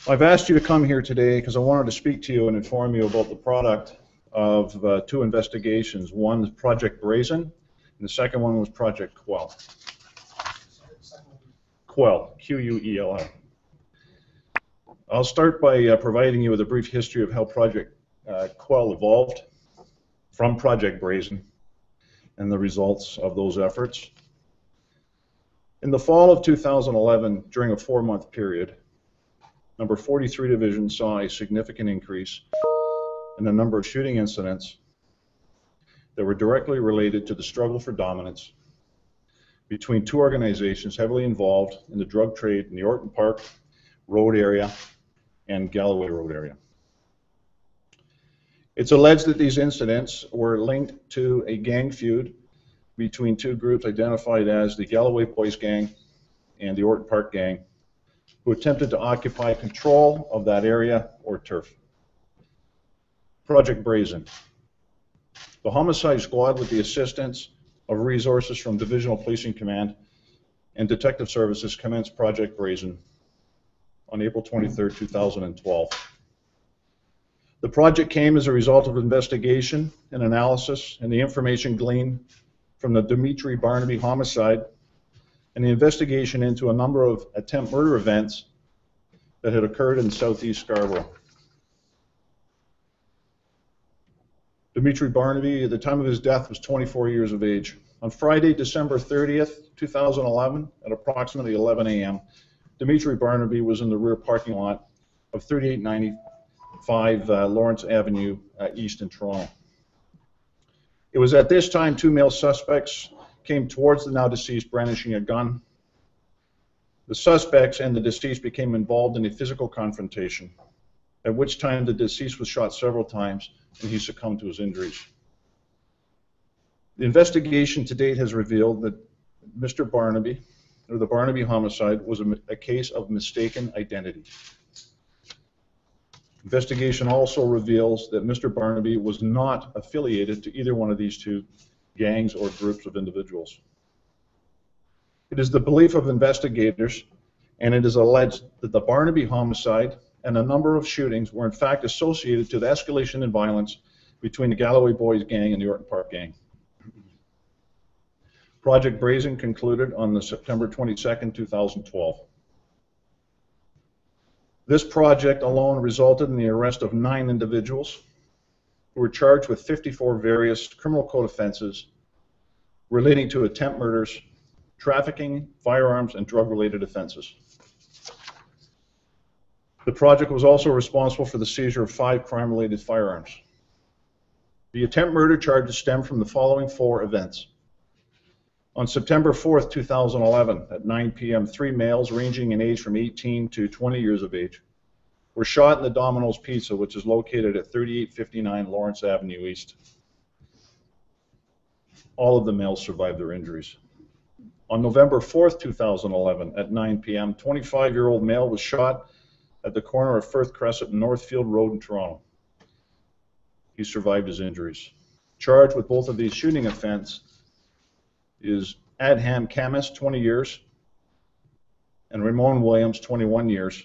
I've asked you to come here today because I wanted to speak to you and inform you about the product of two investigations. One is Project Brazen, and the second one was Project Quell. Quell, Q-U-E-L-L. I'll start by providing you with a brief history of how Project Quell evolved from Project Brazen and the results of those efforts. In the fall of 2011, during a 4-month period, Number 43 Division saw a significant increase in the number of shooting incidents that were directly related to the struggle for dominance between two organizations heavily involved in the drug trade in the Orton Park Road area and Galloway Road area. It's alleged that these incidents were linked to a gang feud between two groups identified as the Galloway Boys Gang and the Orton Park Gang, who attempted to occupy control of that area or turf. Project Brazen. The homicide squad, with the assistance of resources from Divisional Policing Command and Detective Services, commenced Project Brazen on April 23, 2012. The project came as a result of investigation and analysis and the information gleaned from the Dimitri Barnaby homicide and the investigation into a number of attempt murder events that had occurred in southeast Scarborough. Dimitri Barnaby, at the time of his death, was 24 years of age. On Friday, December 30th, 2011, at approximately 11 a.m., Dimitri Barnaby was in the rear parking lot of 3895 Lawrence Avenue East in Toronto. It was at this time two male suspects came towards the now deceased brandishing a gun. The suspects and the deceased became involved in a physical confrontation, at which time the deceased was shot several times and he succumbed to his injuries. The investigation to date has revealed that Mr. Barnaby, or the Barnaby homicide, was a case of mistaken identity. Investigation also reveals that Mr. Barnaby was not affiliated to either one of these two gangs or groups of individuals. It is the belief of investigators, and it is alleged that the Barnaby homicide and a number of shootings were in fact associated to the escalation in violence between the Galloway Boys Gang and the Orton Park Gang. Project Brazen concluded on the September 22nd, 2012. This project alone resulted in the arrest of 9 individuals who were charged with 54 various criminal code offenses relating to attempt murders, trafficking, firearms, and drug-related offenses. The project was also responsible for the seizure of 5 crime-related firearms. The attempt murder charges stem from the following 4 events. On September 4th, 2011, at 9 p.m., 3 males ranging in age from 18 to 20 years of age were shot in the Domino's Pizza, which is located at 3859 Lawrence Avenue East. All of the males survived their injuries. On November 4th, 2011, at 9 p.m., 25-year-old male was shot at the corner of Firth Crescent and Northfield Road in Toronto. He survived his injuries. Charged with both of these shooting offenses is Adham Kamis, 20 years, and Ramon Williams, 21 years.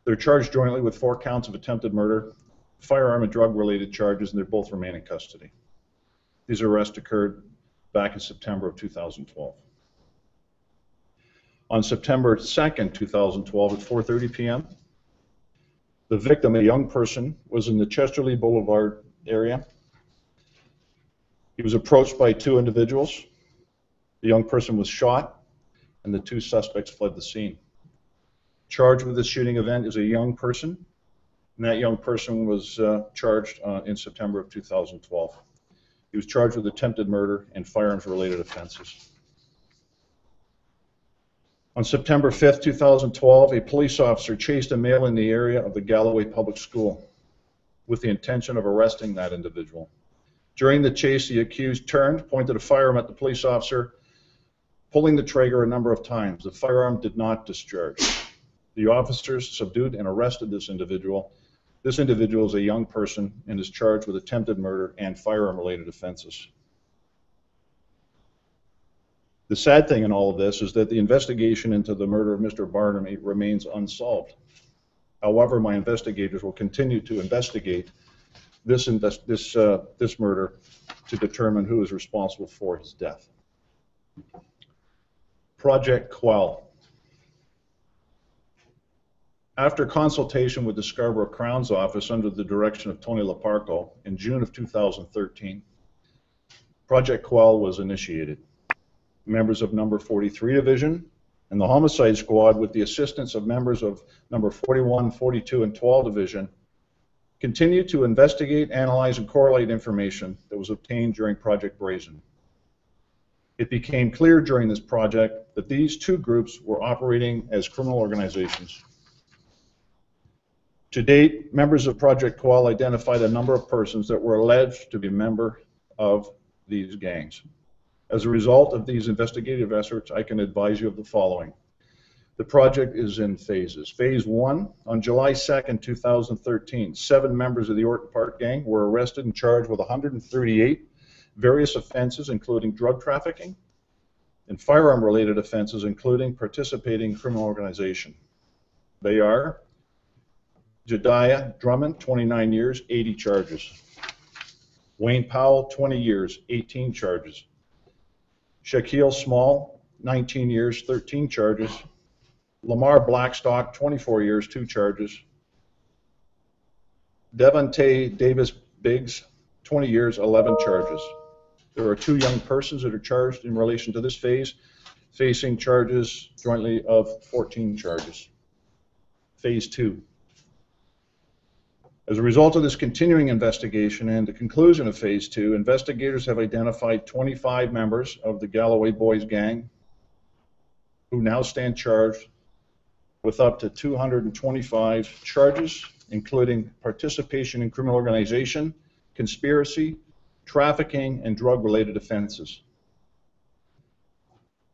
They're charged jointly with 4 counts of attempted murder, firearm and drug-related charges, and they both remain in custody. These arrests occurred back in September of 2012. On September 2nd, 2012, at 4:30 p.m., the victim, a young person, was in the Chesterley Boulevard area. He was approached by 2 individuals. The young person was shot, and the 2 suspects fled the scene. Charged with this shooting event is a young person, and that young person was charged in September of 2012. He was charged with attempted murder and firearms-related offenses. On September 5th, 2012, a police officer chased a male in the area of the Galloway Public School with the intention of arresting that individual. During the chase, the accused turned, pointed a firearm at the police officer, pulling the trigger a number of times. The firearm did not discharge. The officers subdued and arrested this individual. This individual is a young person and is charged with attempted murder and firearm-related offenses. The sad thing in all of this is that the investigation into the murder of Mr. Barnaby remains unsolved. However, my investigators will continue to investigate this murder to determine who is responsible for his death. Project Quell. After consultation with the Scarborough Crown's Office under the direction of Tony Laparco in June of 2013, Project Quell was initiated. Members of Number 43 Division and the Homicide Squad, with the assistance of members of Number 41, 42, and 12 Division, continued to investigate, analyze, and correlate information that was obtained during Project Brazen. It became clear during this project that these two groups were operating as criminal organizations. To date, members of Project Quell identified a number of persons that were alleged to be members of these gangs. As a result of these investigative efforts, I can advise you of the following. The project is in phases. Phase 1, on July 2nd, 2013, 7 members of the Orton Park gang were arrested and charged with 138 various offenses, including drug trafficking and firearm-related offenses, including participating in criminal organization. They are Jediah Drummond, 29 years, 80 charges. Wayne Powell, 20 years, 18 charges. Shaquille Small, 19 years, 13 charges. Lamar Blackstock, 24 years, 2 charges. Devontae Davis Biggs, 20 years, 11 charges. There are 2 young persons that are charged in relation to this phase, facing charges jointly of 14 charges. Phase 2. As a result of this continuing investigation and the conclusion of Phase 2, investigators have identified 25 members of the Galloway Boys gang who now stand charged with up to 225 charges, including participation in criminal organization, conspiracy, trafficking, and drug-related offenses.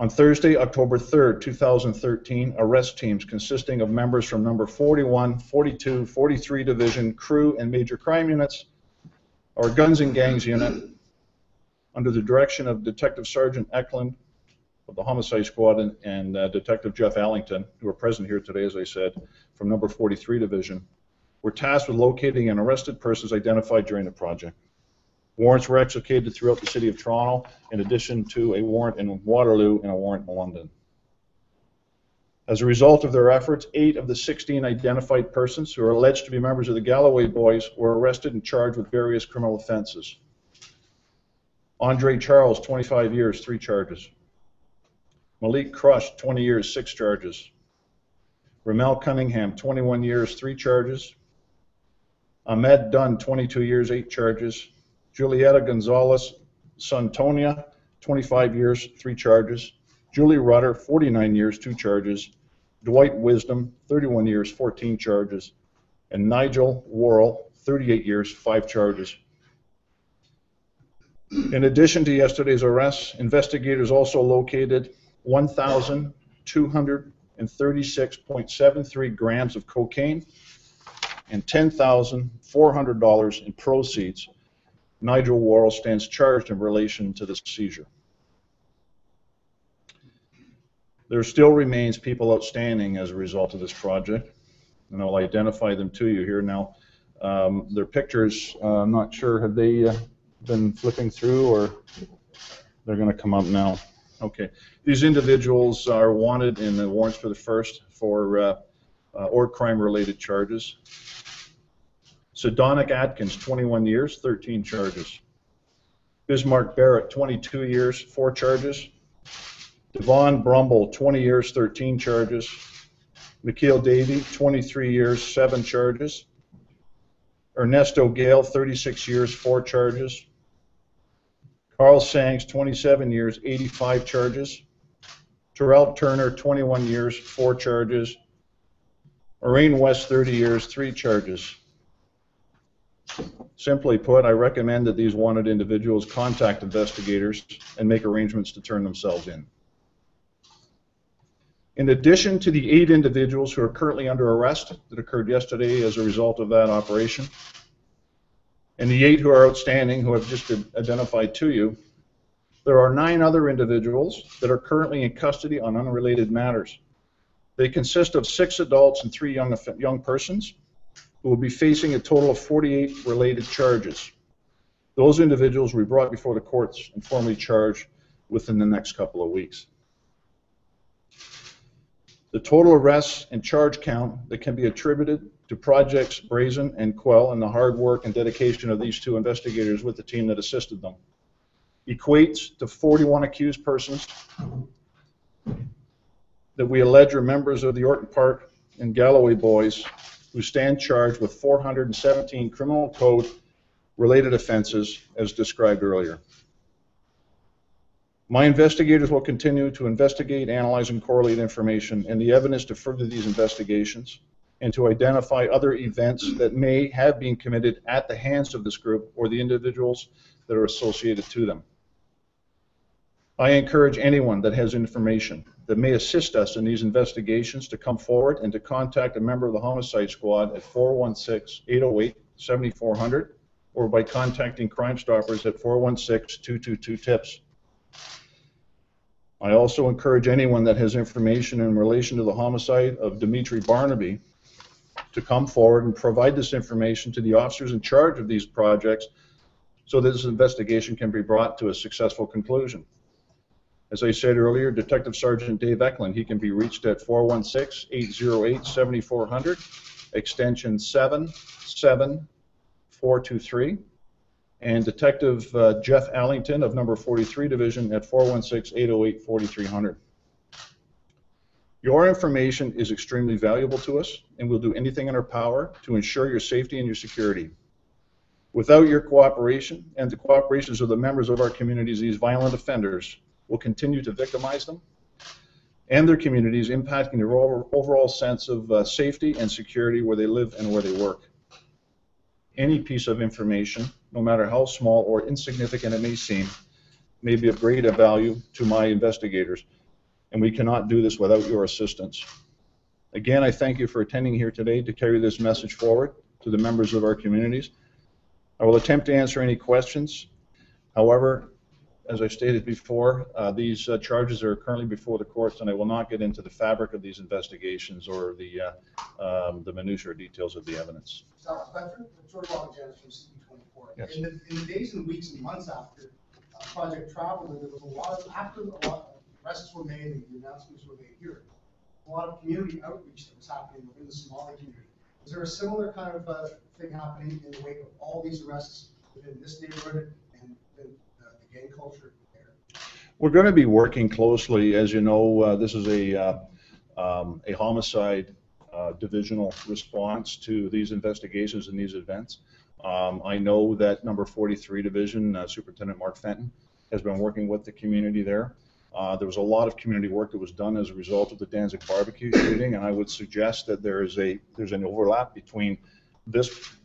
On Thursday, October 3rd, 2013, arrest teams consisting of members from Number 41, 42, 43 Division, Crew, and Major Crime Units, our Guns and Gangs Unit, under the direction of Detective Sergeant Eklund of the Homicide Squad and Detective Jeff Allington, who are present here today, as I said, from Number 43 Division, were tasked with locating and arrested persons identified during the project. Warrants were executed throughout the City of Toronto, in addition to a warrant in Waterloo and a warrant in London. As a result of their efforts, 8 of the 16 identified persons who are alleged to be members of the Galloway Boys were arrested and charged with various criminal offenses. Andre Charles, 25 years, 3 charges. Malik Crush, 20 years, 6 charges. Ramel Cunningham, 21 years, 3 charges. Ahmed Dunn, 22 years, 8 charges. Julieta Gonzalez Santonia, 25 years, 3 charges. Julie Rutter, 49 years, 2 charges. Dwight Wisdom, 31 years, 14 charges. And Nigel Worrell, 38 years, 5 charges. In addition to yesterday's arrests, investigators also located 1,236.73 grams of cocaine and $10,400 in proceeds. Nigel Worrell stands charged in relation to this seizure. There still remains people outstanding as a result of this project, and I'll identify them to you here now. Their pictures, I'm not sure, have they been flipping through, or they're going to come up now? Okay. These individuals are wanted in the warrants for the first for or crime-related charges. Sedonic Atkins, 21 years, 13 charges. Bismarck Barrett, 22 years, 4 charges. Devon Brumble, 20 years, 13 charges. Nikhil Davey, 23 years, 7 charges. Ernesto Gale, 36 years, 4 charges. Carl Sangs, 27 years, 85 charges. Terrell Turner, 21 years, 4 charges. Maureen West, 30 years, 3 charges. Simply put, I recommend that these wanted individuals contact investigators and make arrangements to turn themselves in. In addition to the 8 individuals who are currently under arrest that occurred yesterday as a result of that operation, and the 8 who are outstanding, who I've just identified to you, there are 9 other individuals that are currently in custody on unrelated matters. They consist of 6 adults and 3 young persons who will be facing a total of 48 related charges. Those individuals will be brought before the courts and formally charged within the next couple of weeks. The total arrests and charge count that can be attributed to Projects Brazen and Quell and the hard work and dedication of these 2 investigators with the team that assisted them equates to 41 accused persons that we allege are members of the Orton Park and Galloway boys who stand charged with 417 criminal code related offenses as described earlier. My investigators will continue to investigate, analyze, and correlate information and the evidence to further these investigations and to identify other events that may have been committed at the hands of this group or the individuals that are associated to them. I encourage anyone that has information that may assist us in these investigations to come forward and to contact a member of the Homicide Squad at 416-808-7400 or by contacting Crime Stoppers at 416-222-TIPS. I also encourage anyone that has information in relation to the homicide of Dimitri Barnaby to come forward and provide this information to the officers in charge of these projects so that this investigation can be brought to a successful conclusion. As I said earlier, Detective Sergeant Dave Eklund, he can be reached at 416-808-7400, extension 77423. And Detective Jeff Allington of number 43 Division at 416-808-4300. Your information is extremely valuable to us, and we'll do anything in our power to ensure your safety and your security. Without your cooperation and the cooperations of the members of our communities, these violent offenders will continue to victimize them and their communities, impacting their overall sense of safety and security where they live and where they work. Any piece of information, no matter how small or insignificant it may seem, may be of great value to my investigators, and we cannot do this without your assistance. Again, I thank you for attending here today to carry this message forward to the members of our communities. I will attempt to answer any questions. However, as I stated before, these charges are currently before the courts, and I will not get into the fabric of these investigations or the minutiae or details of the evidence. George Janice from CP24. Yes. In the days and weeks and months after Project Travel, there was a lot of, after a lot of arrests were made and the announcements were made here, a lot of community outreach that was happening within the Somali community. Is there a similar kind of thing happening in the wake of all these arrests within this neighborhood and the gang culture there? We're going to be working closely. As you know, this is a homicide divisional response to these investigations and these events. I know that number 43 Division, Superintendent Mark Fenton, has been working with the community there. There was a lot of community work that was done as a result of the Danzig barbecue shooting, and I would suggest that there's an overlap between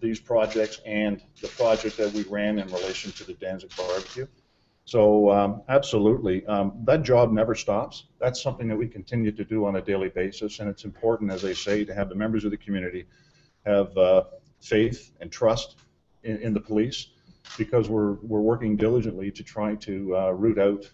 these projects and the project that we ran in relation to the Danzig barbecue. So absolutely, that job never stops. That's something that we continue to do on a daily basis, and it's important, as I say, to have the members of the community have faith and trust in the police, because we're working diligently to try to root out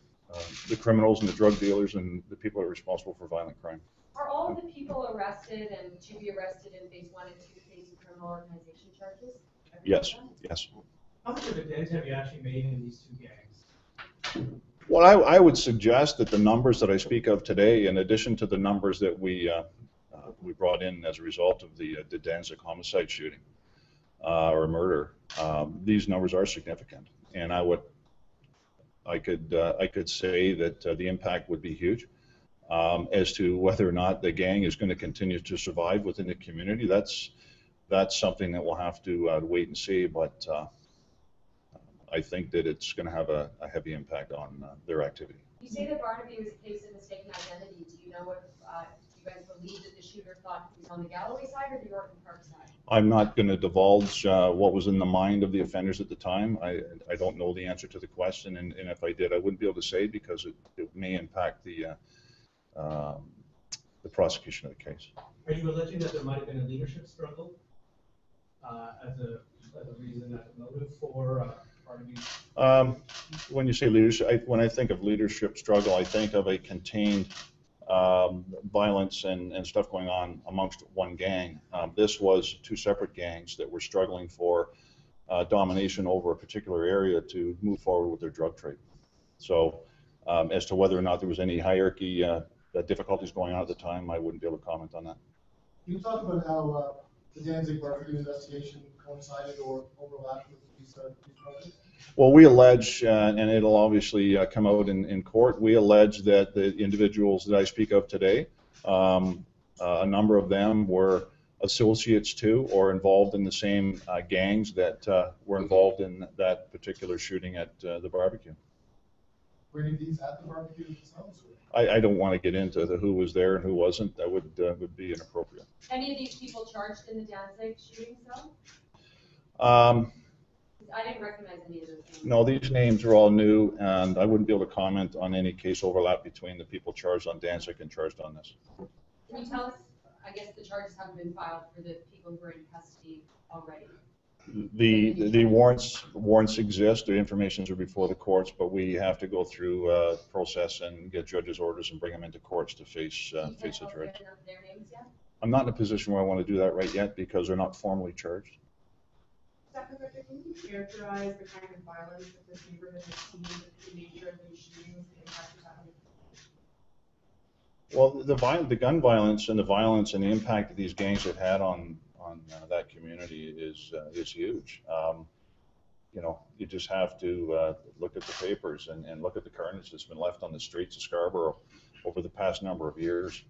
the criminals and the drug dealers and the people that are responsible for violent crime. Are all of the people arrested and to be arrested in phase 1 and 2 facing criminal organization charges? Yes, yes. How much of a dent have you actually made in these 2 gangs? Well, I would suggest that the numbers that I speak of today, in addition to the numbers that we brought in as a result of the Danzig homicide shooting or murder, these numbers are significant, and I could say that the impact would be huge. As to whether or not the gang is going to continue to survive within the community, that's something that we'll have to wait and see, but I think that it's going to have a heavy impact on their activity. You say that Barnaby was a case of mistaken identity. Do you know if you guys believe that the shooter thought he was on the Galloway side or the Orton Park side? I'm not going to divulge what was in the mind of the offenders at the time. I don't know the answer to the question, and if I did, I wouldn't be able to say, because it may impact the prosecution of the case. Are you alleging that there might have been a leadership struggle as a reason, as a motive for Barnaby's? When you say leadership, when I think of leadership struggle, I think of a contained violence and stuff going on amongst one gang. This was two separate gangs that were struggling for domination over a particular area to move forward with their drug trade. So as to whether or not there was any hierarchy difficulties going on at the time, I wouldn't be able to comment on that. Can you talk about how the Danzig barbecue investigation coincided or overlapped with these projects? Well, we allege, and it'll obviously come out in court, we allege that the individuals that I speak of today, a number of them were associates to or involved in the same gangs that were involved in that particular shooting at the barbecue. Were any of these at the barbecue themselves? I don't want to get into who was there and who wasn't. That would be inappropriate. Any of these people charged in the Danzig shooting though? I didn't recognize any of those names. No, these names are all new, and I wouldn't be able to comment on any case overlap between the people charged on Danzig and charged on this. Can you tell us, I guess the charges haven't been filed for the people who are in custody already? The warrants exist, the informations are before the courts, but we have to go through a process and get judges' orders and bring them into courts to face a judge. Their names yet? I'm not in a position where I want to do that right yet because they're not formally charged. Dr. Becker, can you characterize the kind of violence that this neighborhood has seen, the nature of these shootings, the impact it's having? Well, the gun violence and the violence and the impact that these gangs have had on that community is huge. You know, you just have to look at the papers and look at the carnage that's been left on the streets of Scarborough over the past number of years.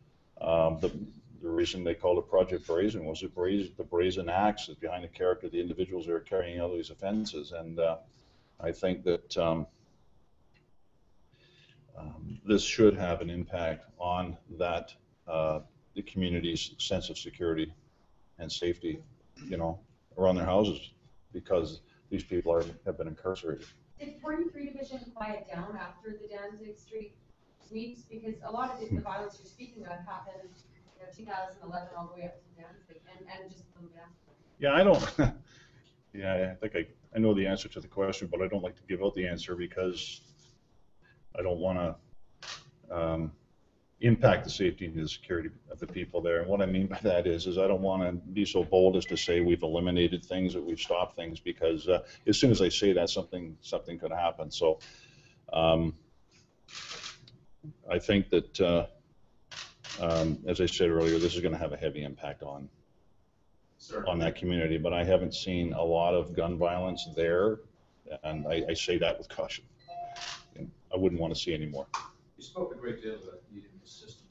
The reason they called it Project Brazen was the brazen axe is behind the character of the individuals that are carrying out these offenses. And I think that this should have an impact on that, the community's sense of security and safety, you know, around their houses, because these people have been incarcerated. Did 43 Division quiet down after the Danzig Street sweeps? Because a lot of the violence you're speaking of happened, 2011 all the way up to Danzig, and just a little bit after. Yeah, I don't. Yeah, I think I know the answer to the question, but I don't like to give out the answer because I don't want to impact the safety and the security of the people there. And what I mean by that is I don't want to be so bold as to say we've eliminated things or we've stopped things, because as soon as I say that, something could happen. So I think that, as I said earlier, this is going to have a heavy impact on that community. But I haven't seen a lot of gun violence there, and I say that with caution. I wouldn't want to see any more. You spoke a great deal about needing a system